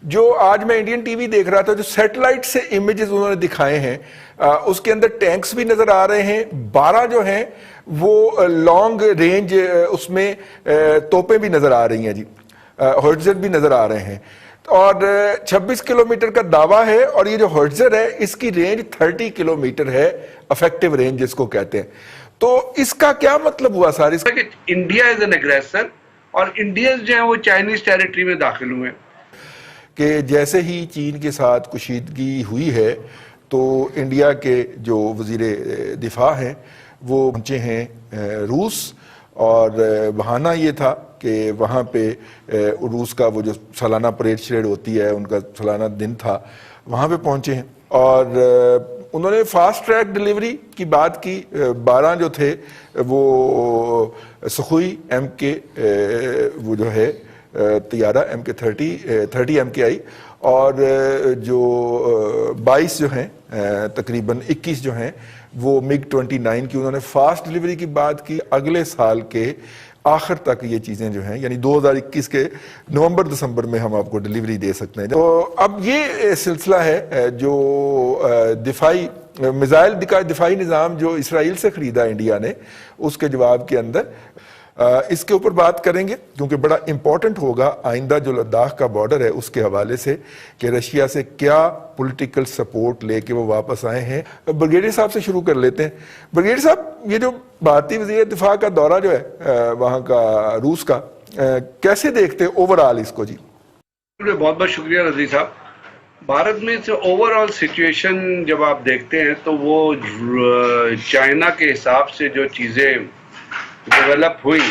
جو آج میں انڈین ٹی وی دیکھ رہا تھا، جو سیٹلائٹ سے امیجز انہوں نے دکھائے ہیں، اس کے اندر ٹینکس بھی نظر آ رہے ہیں، 12 جو ہیں وہ لانگ رینج اس میں توپیں بھی نظر آ رہی ہیں جی، ہوئٹزر بھی نظر آ رہے ہیں، اور 26 کلومیٹر کا دعویٰ ہے، اور یہ جو ہوئٹزر ہے اس کی رینج 30 کلومیٹر ہے، افیکٹو رینج جس کو کہتے ہیں۔ تو اس کا کیا مطلب ہوا ساری؟ کہ انڈیا از این اگریسر اور انڈینز جو ہیں وہ چائنیز ٹیریٹری میں داخل ہوئے کہ جیسے ہی چین کے ساتھ کشیدگی ہوئی ہے تو انڈیا کے جو وزیر دفاع ہیں وہ پہنچے ہیں روس، اور بہانہ یہ تھا کہ وہاں پہ روس کا وہ جو سالانہ پریڈ شریڈ ہوتی ہے، ان کا سالانہ دن تھا، وہاں پہ پہنچے ہیں، اور انہوں نے فاسٹ ٹریک ڈیلیوری کی بات کی۔ 12 جو تھے وہ سخوئی ایم کے وہ جو ہے طیارہ MK30 MKI، اور جو 22 جو ہیں تقریباً 21 جو ہیں وہ MiG-29 کی انہوں نے فاسٹ ڈیلیوری کی بات کی۔ اگلے سال کے آخر تک یہ چیزیں جو ہیں، یعنی 2021 کے نومبر دسمبر میں ہم آپ کو ڈیلیوری دے سکتے ہیں۔ تو اب یہ سلسلہ ہے جو دفاعی دفاعی نظام جو اسرائیل سے خریدا انڈیا نے، اس کے جواب کے اندر اس کے اوپر بات کریں گے، کیونکہ بڑا امپورٹنٹ ہوگا آئندہ جو لداخ کا بارڈر ہے اس کے حوالے سے کہ رشیا سے کیا پولیٹیکل سپورٹ لے کے وہ واپس آئے ہیں۔ بریگیڈیئر صاحب سے شروع کر لیتے ہیں۔ بریگیڈیئر صاحب، یہ جو بھارتی وزیر دفاع کا دورہ جو ہے وہاں کا روس کا، کیسے دیکھتے ہیں اوورآل اس کو؟ جی بہت بہت شکریہ رضی صاحب۔ بھارت میں سے اوورآل سچویشن جب آپ دیکھتے ہیں تو وہ چائنا کے حساب سے جو چیزیں ڈیولپ ہوئی،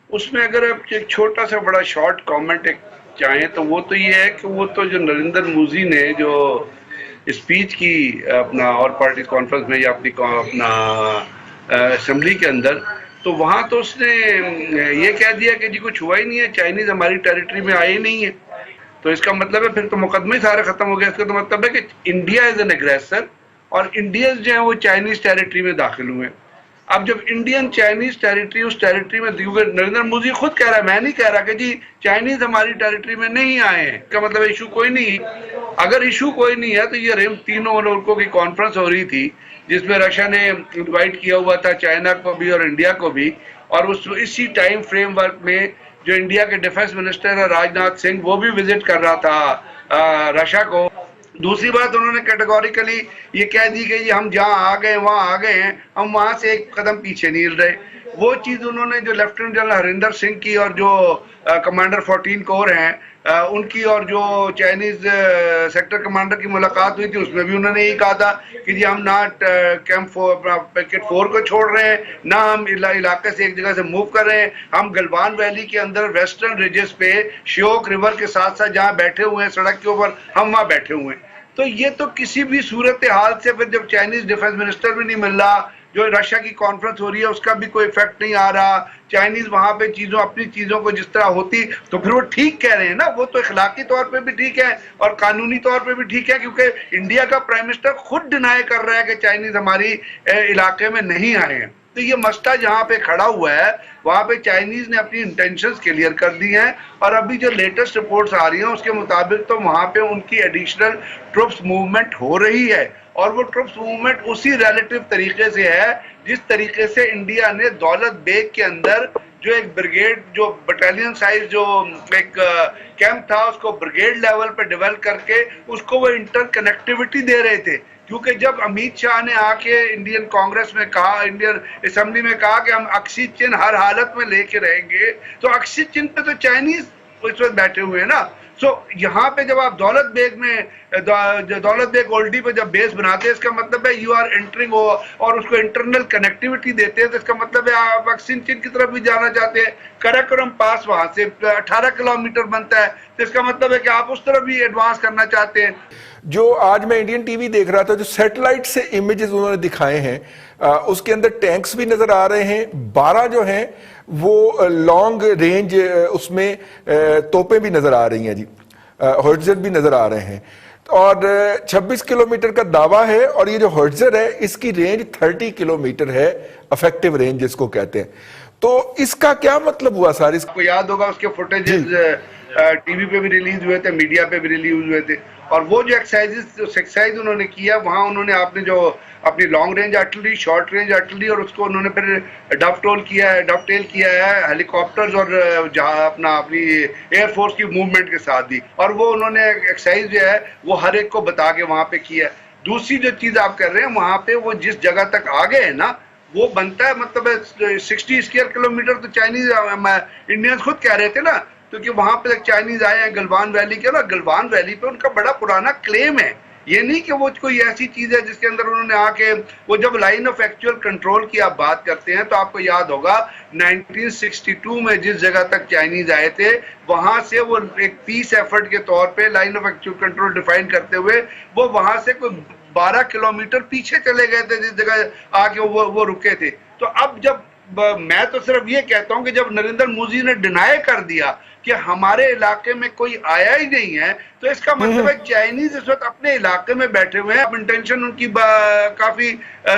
اس میں اگر آپ ایک چھوٹا سا بڑا شارٹ کامنٹ ایک چاہیں تو وہ تو یہ ہے کہ وہ تو جو نریندر مودی نے جو اسپیچ کی اپنا اور پارٹی کانفرنس میں یا اپنا اسمبلی کے اندر، تو وہاں تو اس نے یہ کہہ دیا کہ جی کچھ ہوا ہی نہیں ہے، چائنیز ہماری ٹیریٹری میں آئے ہی نہیں ہے۔ تو اس کا مطلب ہے پھر تو مقدمے سارے ختم ہو گئے۔ اس کا تو مطلب ہے کہ انڈیا از این اگریسر اور انڈینز جو ہیں وہ چائنیز ٹیریٹری میں داخل ہوئے۔ اب جب انڈین چائنیز ٹیریٹری اس ٹیریٹری میں نریندر مودی خود کہہ رہا ہے، میں نہیں کہہ رہا کہ جی چائنیز ہماری ٹیریٹری میں نہیں آئے ہیں، اس کا مطلب ایشو کوئی نہیں۔ اگر ایشو کوئی نہیں ہے تو یہ تینوں ملکوں کی کانفرنس ہو رہی تھی جس میں رشیا نے انوائٹ کیا ہوا تھا چائنا کو بھی اور انڈیا کو بھی، اور اسی ٹائم فریم ورک میں جو انڈیا کے ڈیفنس منسٹر ہے راج ناتھ سنگھ، وہ بھی وزٹ کر رہا تھا رشیا کو۔ دوسری بات انہوں نے کیٹیگوریکلی یہ کہہ دی کہ ہم جہاں آ گئے وہاں آ گئے ہیں، ہم وہاں سے ایک قدم پیچھے نہیں ہل رہے۔ وہ چیز انہوں نے جو لیفٹیننٹ جنرل ہریندر سنگھ کی اور جو کمانڈر 14 کور ہیں ان کی اور جو چائنیز سیکٹر کمانڈر کی ملاقات ہوئی تھی، اس میں بھی انہوں نے یہی کہا تھا کہ جی ہم نہ کیمپ پیکٹ 4 کو چھوڑ رہے ہیں، نہ ہم علاقے سے ایک جگہ سے موو کر رہے ہیں۔ ہم گلوان ویلی کے اندر ویسٹرن ریجز پہ شیوک ریور کے ساتھ ساتھ جہاں بیٹھے ہوئے ہیں سڑک کے اوپر، ہم وہاں بیٹھے ہوئے ہیں۔ تو یہ تو کسی بھی صورتحال سے پھر جب چائنیز ڈیفنس منسٹر بھی نہیں مل رہا، جو رشیا کی کانفرنس ہو رہی ہے اس کا بھی کوئی ایفیکٹ نہیں آ رہا، چائنیز وہاں پہ اپنی چیزوں کو جس طرح ہوتی، تو پھر وہ ٹھیک کہہ رہے ہیں نا، وہ تو اخلاقی طور پہ بھی ٹھیک ہے اور قانونی طور پہ بھی ٹھیک ہے، کیونکہ انڈیا کا پرائم منسٹر خود ڈینائی کر رہا ہے کہ چائنیز ہماری علاقے میں نہیں آئے ہیں۔ تو یہ مسئلہ جہاں پہ کھڑا ہوا ہے وہاں پہ چائنیز نے اپنی انٹینشنز کلیئر کر دی ہیں، اور ابھی جو لیٹسٹ رپورٹس آ رہی ہیں اس کے مطابق تو وہاں پہ ان کی ایڈیشنل ٹروپس موومنٹ ہو رہی ہے، اور وہ ٹروپس موومنٹ اسی ریلیٹیو طریقے سے ہے جس طریقے سے انڈیا نے دولت بیگ کے اندر جو ایک بریگیڈ، جو بٹالین سائز جو ایک کیمپ تھا، اس کو بریگیڈ لیول پہ ڈیولپ کر کے اس کو وہ انٹر کنیکٹیوٹی دے رہے تھے۔ کیونکہ جب امیت شاہ نے آ کے انڈین کانگریس میں کہا، انڈین اسمبلی میں کہا کہ ہم اکشی چن ہر حالت میں لے کے رہیں گے، تو اکشی چن پہ تو چائنیز اس وقت بیٹھے ہوئے ہیں نا۔ سو یہاں پہ جب آپ دولت بیگ میں دولت بیگ اولڈی پہ جب بیس بناتے ہیں، اس کا مطلب ہے یو آر انٹرنگ اور اس کو انٹرنل کنیکٹیوٹی دیتے ہیں، تو اس کا مطلب ہے آپ اکشی چن کی طرف بھی جانا چاہتے ہیں۔ کراکرم پاس وہاں سے 18 کلومیٹر بنتا ہے، تو اس کا مطلب ہے کہ آپ اس طرف بھی ایڈوانس کرنا چاہتے ہیں۔ جو آج میں انڈین ٹی وی دیکھ رہا تھا، جو سیٹلائٹ سے امیجز انہوں نے دکھائے ہیں، اس کے اندر ٹینکس بھی نظر آ رہے ہیں، 12 جو ہیں وہ لانگ رینج اس میں توپیں بھی نظر آ رہی ہیں جی، ہوئٹزر بھی نظر آ رہے ہیں، اور 26 کلومیٹر کا دعویٰ ہے، اور یہ جو ہوئٹزر ہے اس کی رینج 30 کلومیٹر ہے، افیکٹو رینج جس کو کہتے ہیں۔ تو اس کا کیا مطلب ہوا سر؟ آپ کو یاد ہوگا اس کے فوٹیجز ٹی وی پہ بھی ریلیز ہوئے تھے, میڈیا پہ بھی ریلیز ہوئے تھے. اور وہ جو ایکسرسائز انہوں نے کیا وہاں, انہوں نے آپ نے جو اپنی long range artillery, short range artillery, اور اس کو انہوں نے پھر ڈف ٹیل کیا ہے ہیلی کاپٹرز اور اپنی ایئر فورس کی موومنٹ کے ساتھ دی. اور وہ انہوں نے ایکسرسائز جو ہے وہ ہر ایک کو بتا کے وہاں پہ کیا ہے. دوسری جو چیز آپ کر رہے ہیں وہاں پہ, وہ جس جگہ تک آگے ہے نا, وہ بنتا ہے مطلب 60 اسکوائر کلومیٹر. تو چائنیز انڈینز خود کہہ رہے تھے نا, کیونکہ وہاں پہ چائنیز آئے ہیں گلوان ویلی کے, نا گلوان ویلی پہ ان کا بڑا پرانا کلیم ہے. یہ نہیں کہ وہ کوئی ایسی چیز ہے جس کے اندر انہوں نے آ کے, وہ جب لائن آف ایکچوئل کنٹرول کی آپ بات کرتے ہیں تو آپ کو یاد ہوگا 1962 میں جس جگہ تک چائنیز آئے تھے وہاں سے وہ ایک پیس ایفرٹ کے طور پہ line of actual control define کرتے ہوئے وہ وہاں سے کوئی 12 کلومیٹر پیچھے چلے گئے تھے جس جگہ آ کے وہ رکے تھے. تو اب جب میں تو صرف یہ کہتا ہوں کہ جب نریندر مودی نے ڈینائی کر دیا کہ ہمارے علاقے میں کوئی آیا ہی نہیں ہے, تو اس کا مطلب ہے چائنیز اس وقت اپنے علاقے میں بیٹھے ہوئے ہیں. اب انٹینشن ان کی کافی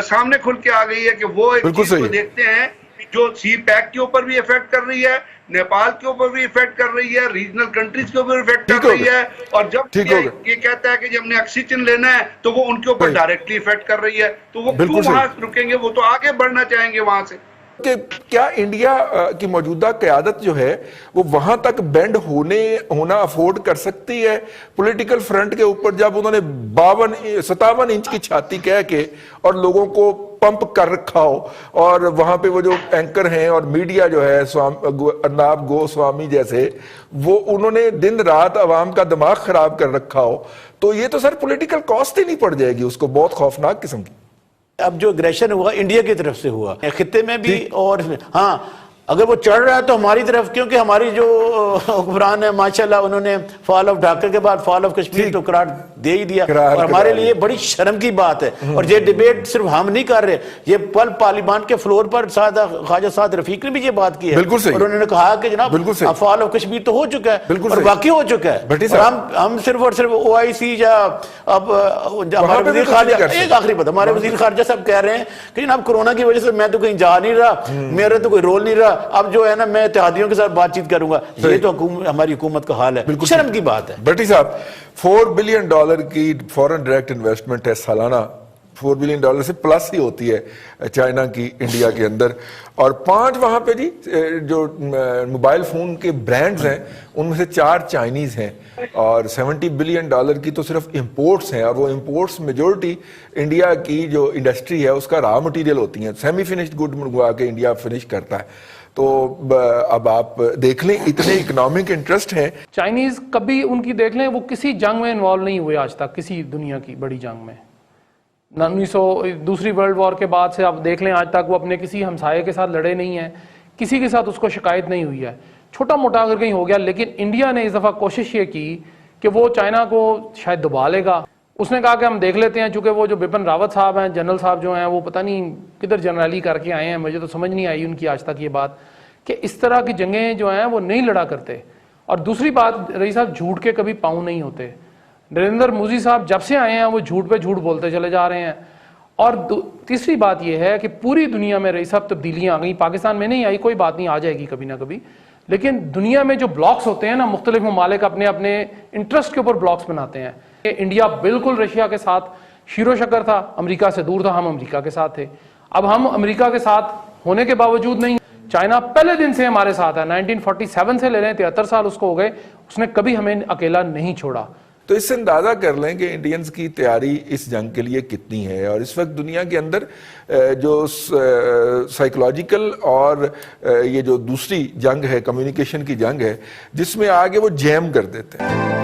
سامنے کھل کے آ گئی ہے کہ وہ ایک چیز کو دیکھتے ہیں جو سی پیک کے اوپر بھی افیکٹ کر رہی ہے, نیپال کے اوپر بھی افیکٹ کر رہی ہے, ریجنل کنٹریز کے اوپر افیکٹ کر رہی ہے. اور جب یہ کہتا ہے کہ جب ہم نے آکسیجن لینا ہے تو وہ ان کے اوپر ڈائریکٹلی افیکٹ کر رہی ہے, تو وہ کیوں وہاں رکیں گے؟ وہ تو آگے بڑھنا چاہیں گے وہاں سے. کہ کیا انڈیا کی موجودہ قیادت جو ہے وہ وہاں تک بینڈ ہونا افورڈ کر سکتی ہے پولیٹیکل فرنٹ کے اوپر, جب انہوں نے 57 انچ کی چھاتی کہہ کے اور لوگوں کو پمپ کر رکھا ہو, اور وہاں پہ وہ جو اینکر ہیں اور میڈیا جو ہے ارناب گوسوامی جیسے, وہ انہوں نے دن رات عوام کا دماغ خراب کر رکھا ہو, تو یہ تو سر پولیٹیکل کاسٹ ہی نہیں پڑ جائے گی اس کو, بہت خوفناک قسم کی. اب جو اگریشن ہوا انڈیا کی طرف سے ہوا خطے میں بھی, اور ہاں اگر وہ چڑھ رہا ہے تو ہماری طرف, کیونکہ ہماری جو حکمران ہے ماشاءاللہ انہوں نے فال آف ڈھاکہ کے بعد فال آف کشمیر تو قرار دے ہی دیا, اور ہمارے لیے بڑی شرم کی بات ہے. اور یہ ڈیبیٹ صرف ہم نہیں کر رہے, یہ پارلیمان کے فلور پر خواجہ سعد رفیق نے بھی یہ بات کی ہے, اور انہوں نے کہا کہ جناب فال آف کشمیر تو ہو چکا ہے, اور واقعی ہو چکا ہے. اور ہم صرف اور صرف OIC یا اب ہمارے وزیر خارجہ, ایک آخری بات, ہمارے وزیر خارجہ صاحب کہہ رہے ہیں کہ جناب کورونا کی وجہ سے میں تو کہیں جا نہیں رہا, میرا تو کوئی رول نہیں رہا, اب جو ہے نا میں اتحادیوں کے ساتھ بات چیت کروں گا. یہ تو ہماری حکومت کا حال ہے, شرم کی بات ہے. بٹی صاحب $4 بلین کی فورن ڈائریکٹ انویسٹمنٹ ہے سالانہ, $4 بلین سے پلس ہی ہوتی ہے چائنا کی انڈیا کے اندر, اور 5 وہاں پہ جی جو موبائل فون کے برانڈز ہیں ان میں سے 4 چائنیز ہیں, اور $70 بلین کی تو صرف امپورٹس ہیں, اور وہ امپورٹس میجورٹی انڈیا کی جو انڈسٹری ہے اس کا را مٹیریل ہوتی ہیں, سیمی فنشڈ گڈ منگوا کے انڈیا فنش کرتا ہے. تو اب آپ دیکھ لیں اتنے اکنامک انٹرسٹ ہیں. چائنیز کبھی ان کی دیکھ لیں وہ کسی جنگ میں انوالو نہیں ہوئے آج تک, کسی دنیا کی بڑی جنگ میں. 1902 ورلڈ وار کے بعد سے آپ دیکھ لیں آج تک وہ اپنے کسی ہمسائے کے ساتھ لڑے نہیں ہیں, کسی کے ساتھ اس کو شکایت نہیں ہوئی ہے. چھوٹا موٹا اگر کہیں ہو گیا, لیکن انڈیا نے اس دفعہ کوشش یہ کی کہ وہ چائنا کو شاید دبا لے گا. اس نے کہا کہ ہم دیکھ لیتے ہیں, چونکہ وہ جو بپن راوت صاحب ہیں, جنرل صاحب جو ہیں, وہ پتہ نہیں کدھر جنرلی کر کے آئے ہیں, مجھے تو سمجھ نہیں آئی ان کی آج تک یہ بات کہ اس طرح کی جنگیں جو ہیں وہ نہیں لڑا کرتے. اور دوسری بات رئیس صاحب, جھوٹ کے کبھی پاؤں نہیں ہوتے. نریندر مودی صاحب جب سے آئے ہیں وہ جھوٹ پہ جھوٹ بولتے چلے جا رہے ہیں. اور تیسری بات یہ ہے کہ پوری دنیا میں رئیس صاحب تبدیلیاں آ گئیں, پاکستان میں نہیں آئی, کوئی بات نہیں, آ جائے گی کبھی نہ کبھی, لیکن دنیا میں جو بلاکس ہوتے ہیں نا, مختلف ممالک اپنے اپنے انٹرسٹ کے اوپر بلاکس بناتے ہیں. انڈیا بالکل رشیا کے ساتھ شیر و شکر تھا, امریکہ سے دور تھا, ہم امریکہ کے ساتھ تھے. اب ہم امریکہ کے ساتھ ہونے کے باوجود نہیں, چائنا پہلے دن سے ہمارے ساتھ ہے, 1947 سے لے لیں 73 سال اس کو ہو گئے, اس نے کبھی ہمیں اکیلا نہیں چھوڑا. تو اس سے اندازہ کر لیں کہ انڈینز کی تیاری اس جنگ کے لیے کتنی ہے, اور اس وقت دنیا کے اندر جو سائیکولوجیکل اور یہ جو دوسری جنگ ہے, کمیونیکیشن کی جنگ ہے, جس میں آگے وہ جیم کر دیتے ہیں.